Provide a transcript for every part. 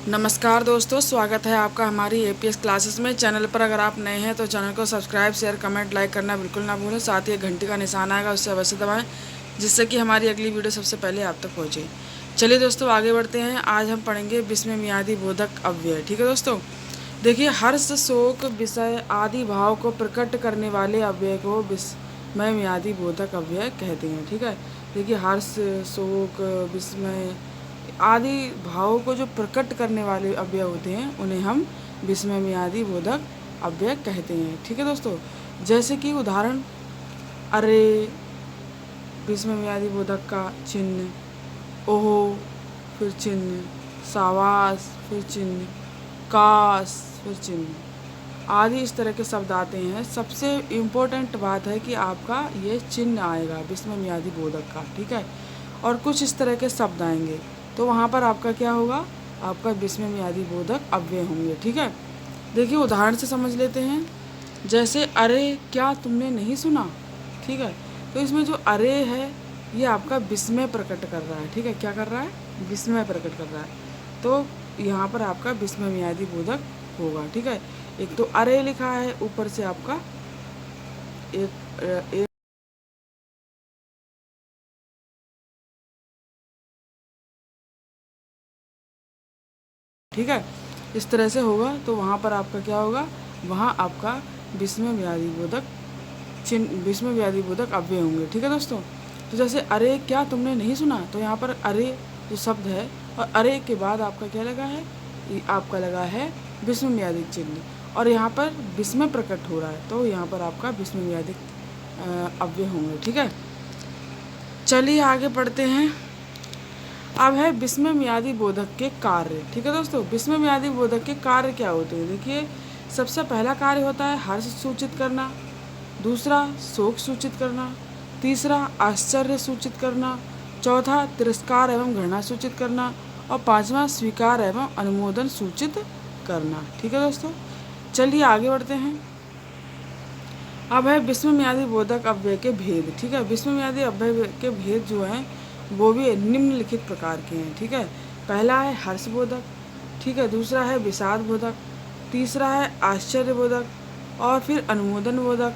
नमस्कार दोस्तों, स्वागत है आपका हमारी एपीएस क्लासेस में। चैनल पर अगर आप नए हैं तो चैनल को सब्सक्राइब, शेयर, कमेंट, लाइक करना बिल्कुल ना भूलें। साथ ही घंटी का निशान आएगा, उससे अवश्य दबाएं, जिससे कि हमारी अगली वीडियो सबसे पहले आप तक पहुंचे। चलिए दोस्तों, आगे बढ़ते हैं। आज हम पढ़ेंगे विस्मय मियादी बोधक अव्यय। ठीक है दोस्तों, देखिए, हर्ष, शोक, विषय आदि भाव को प्रकट करने वाले अव्यय को विस्मय मियादी बोधक अव्यय कहते हैं। ठीक है, देखिए, हर्ष, शोक, विस्मय आदि भावों को जो प्रकट करने वाले अव्यय होते हैं उन्हें हम विस्मय मियादी बोधक अव्यय कहते हैं। ठीक है दोस्तों, जैसे कि उदाहरण, अरे, विस्मय मियादी बोधक का चिन्ह, ओहो, फिर चिन्ह, सावास, फिर चिन्ह, काश, फिर चिन्ह आदि इस तरह के शब्द आते हैं। सबसे इम्पोर्टेंट बात है कि आपका ये चिन्ह आएगा विस्मय मियादी बोधक का। ठीक है, और कुछ इस तरह के शब्द आएंगे तो वहाँ पर आपका क्या होगा, आपका विस्मय मियादी बोधक अव्यय होंगे। ठीक है, देखिए उदाहरण से समझ लेते हैं। जैसे, अरे क्या तुमने नहीं सुना। ठीक है, तो इसमें जो अरे है ये आपका विस्मय प्रकट कर रहा है। ठीक है, क्या कर रहा है, विस्मय प्रकट कर रहा है, तो यहाँ पर आपका विस्मय मियादी बोधक होगा। ठीक है, एक तो अरे लिखा है, ऊपर से आपका एक ठीक है, इस तरह से होगा तो वहाँ पर आपका क्या होगा, वहाँ आपका विस्मय मियादी बोधक चिन्ह, विस्मय मियादी बोधक अव्यय होंगे। ठीक है दोस्तों, तो जैसे अरे क्या तुमने नहीं सुना, तो यहाँ पर अरे जो शब्द है और अरे के बाद आपका क्या लगा है, आपका लगा है विस्मय मियादी चिन्ह, और यहाँ पर विस्मय प्रकट हो रहा है तो यहाँ पर आपका विस्मय मियादी अव्यय होंगे। ठीक है, चलिए आगे पढ़ते हैं। अब है विस्मय मियादी बोधक के कार्य। ठीक है दोस्तों, विस्मय मियादी बोधक के कार्य क्या होते हैं। देखिए, सबसे पहला कार्य होता है हर्ष सूचित करना, दूसरा शोक सूचित करना, तीसरा आश्चर्य सूचित करना, चौथा तिरस्कार एवं घृणा सूचित करना, और पांचवा स्वीकार एवं अनुमोदन सूचित करना। ठीक है दोस्तों, चलिए आगे बढ़ते हैं। अब है विस्मय मियादी बोधक अव्यय के भेद। ठीक है, विस्मय मियादी अव्यय के भेद जो हैं वो भी निम्नलिखित प्रकार के हैं। ठीक है, पहला है हर्ष बोधक, ठीक है, दूसरा है विषाद बोधक, तीसरा है आश्चर्य बोधक, और फिर अनुमोदन बोधक,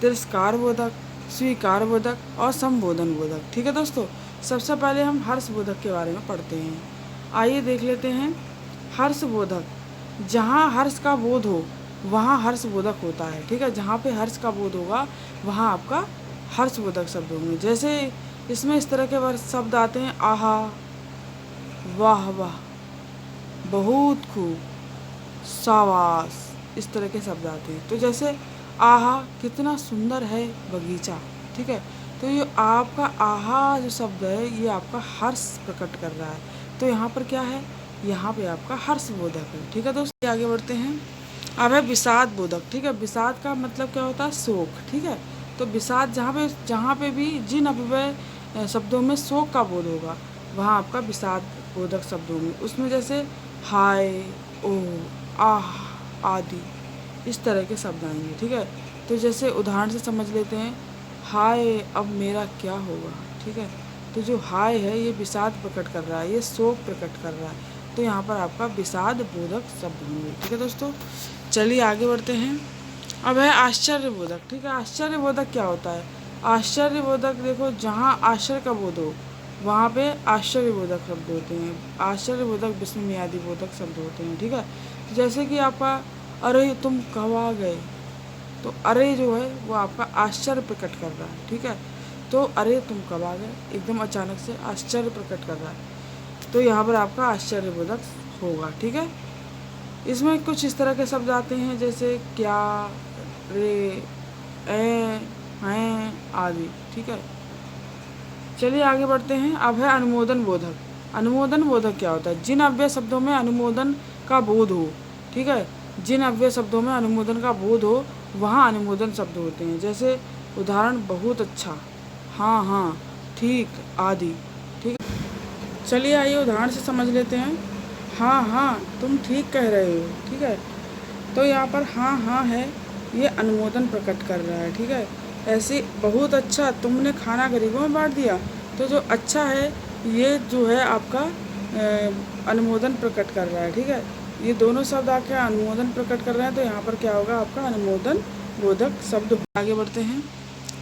तिरस्कार बोधक, स्वीकार बोधक और संबोधन बोधक। ठीक है दोस्तों, सबसे पहले हम हर्ष बोधक के बारे में पढ़ते हैं। आइए देख लेते हैं। हर्ष बोधक, जहाँ हर्ष का बोध हो वहाँ हर्ष बोधक होता है। ठीक है, जहाँ पे हर्ष का बोध होगा वहाँ आपका हर्ष बोधक शब्द होंगे। जैसे इसमें इस तरह के शब्द आते हैं, आहा, वाह वाह, बहुत खूब, शाबाश, इस तरह के शब्द आते हैं। तो जैसे आहा, कितना सुंदर है बगीचा। ठीक है, तो ये आपका आहा जो शब्द है ये आपका हर्ष प्रकट कर रहा है, तो यहाँ पर क्या है, यहाँ पे आपका हर्ष बोधक है। ठीक है दोस्तों, आगे बढ़ते हैं। अब है विषाद बोधक। ठीक है, विषाद का मतलब क्या होता है, शोक। ठीक है, तो विषाद जहाँ पे भी जिन अव्यय शब्दों में शोक का बोध होगा वहाँ आपका विषाद बोधक शब्द होंगे। उसमें जैसे हाय, ओह, आह आदि इस तरह के शब्द आएंगे। ठीक है, तो जैसे उदाहरण से समझ लेते हैं, हाय अब मेरा क्या होगा। ठीक है, तो जो हाय है ये विषाद प्रकट कर रहा है, ये शोक प्रकट कर रहा है, तो यहाँ पर आपका विषाद बोधक शब्द होंगे। ठीक है दोस्तों, चलिए आगे बढ़ते हैं। अब है आश्चर्य बोधक। ठीक है, आश्चर्य बोधक क्या होता है, आश्चर्य बोधक, देखो, जहाँ आश्चर्य का बोध हो वहाँ पे आश्चर्य बोधक शब्द होते हैं। आश्चर्य बोधक विस्मय मियादी बोधक शब्द होते हैं। ठीक है, जैसे कि आपका अरे तुम कब आ गए, तो अरे जो है वो आपका आश्चर्य प्रकट कर रहा है। ठीक है, तो अरे तुम कब आ गए, एकदम अचानक से आश्चर्य प्रकट कर रहा है, तो यहाँ पर आपका आश्चर्य बोधक होगा। ठीक है, इसमें कुछ इस तरह के शब्द आते हैं जैसे क्या, रे, हैं आदि। ठीक है, चलिए आगे बढ़ते हैं। अब है अनुमोदन बोधक। अनुमोदन बोधक क्या होता है, जिन अव्यय शब्दों में अनुमोदन का बोध हो। ठीक है, जिन अव्यय शब्दों में अनुमोदन का बोध हो वहाँ अनुमोदन शब्द होते हैं। जैसे उदाहरण, बहुत अच्छा, हाँ हाँ, ठीक आदि। ठीक है, चलिए आइए उदाहरण से समझ लेते हैं। हाँ हाँ, तुम ठीक कह रहे हो। ठीक है, तो यहाँ पर हाँ हाँ है, ये अनुमोदन प्रकट कर रहा है। ठीक है, ऐसे बहुत अच्छा, तुमने खाना गरीबों में बांट दिया, तो जो अच्छा है ये जो है आपका अनुमोदन प्रकट कर रहा है। ठीक है, ये दोनों शब्द आके अनुमोदन प्रकट कर रहे हैं, तो यहाँ पर क्या होगा आपका अनुमोदन बोधक शब्द। आगे बढ़ते हैं।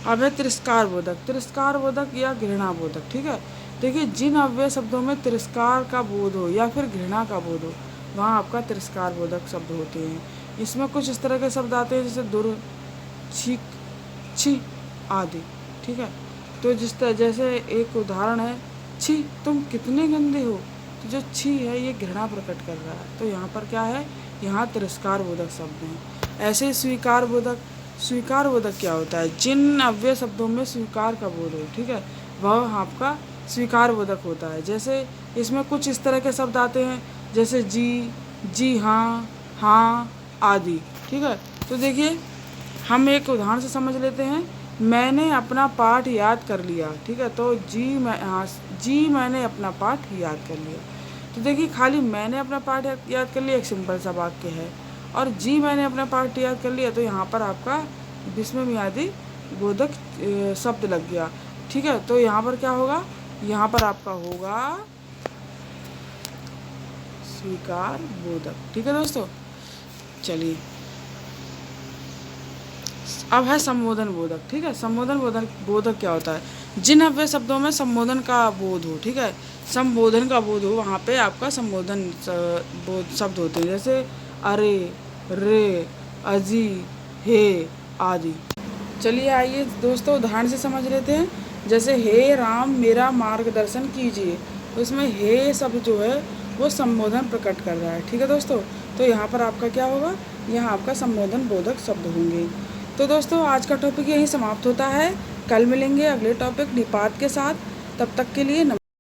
अब है तिरस्कार बोधक। तिरस्कार बोधक या घृणा बोधक। ठीक है, देखिए जिन अव्यय शब्दों में तिरस्कार का बोध हो या फिर घृणा का बोध हो, वहाँ आपका तिरस्कार बोधक शब्द होते हैं। इसमें कुछ इस तरह के शब्द आते हैं जैसे दुर, छीक, छी आदि। ठीक है, तो जैसे एक उदाहरण है, छी तुम कितने गंदे हो, तो जो छी है ये घृणा प्रकट कर रहा है, तो यहाँ पर क्या है, यहाँ तिरस्कार बोधक शब्द हैं। ऐसे स्वीकार बोधक। स्वीकार बोधक क्या होता है, जिन अव्यय शब्दों में स्वीकार का बोध हो, ठीक है, वह आपका स्वीकार बोधक होता है। जैसे इसमें कुछ इस तरह के शब्द आते हैं जैसे जी, जी हाँ, हाँ आदि। ठीक है, तो देखिए हम एक उदाहरण से समझ लेते हैं। मैंने अपना पाठ याद कर लिया। ठीक है, तो जी मैंने अपना पाठ याद कर लिया। तो देखिए खाली मैंने अपना पाठ याद कर लिया एक सिंपल सा वाक्य है, और जी मैंने अपना पाठ याद कर लिया, तो यहाँ पर आपका विस्मयादि बोधक शब्द लग गया। ठीक है, तो यहाँ पर क्या होगा, यहाँ पर आपका होगा स्वीकार बोधक। ठीक है दोस्तों, चलिए अब है संबोधन बोधक। ठीक है, संबोधन बोधक क्या होता है, जिन अव्यय शब्दों में संबोधन का बोध हो, ठीक है, संबोधन का बोध हो, वहाँ पे आपका संबोधन बोध शब्द होते हैं जैसे अरे, रे, अजी, हे आदि। चलिए आइए दोस्तों उदाहरण से समझ लेते हैं। जैसे हे राम मेरा मार्गदर्शन कीजिए, तो इसमें हे शब्द जो है वो संबोधन प्रकट कर रहा है। ठीक है दोस्तों, तो यहाँ पर आपका क्या होगा, यहाँ आपका संबोधन बोधक शब्द होंगे। तो दोस्तों आज का टॉपिक यहीं समाप्त होता है। कल मिलेंगे अगले टॉपिक निपात के साथ। तब तक के लिए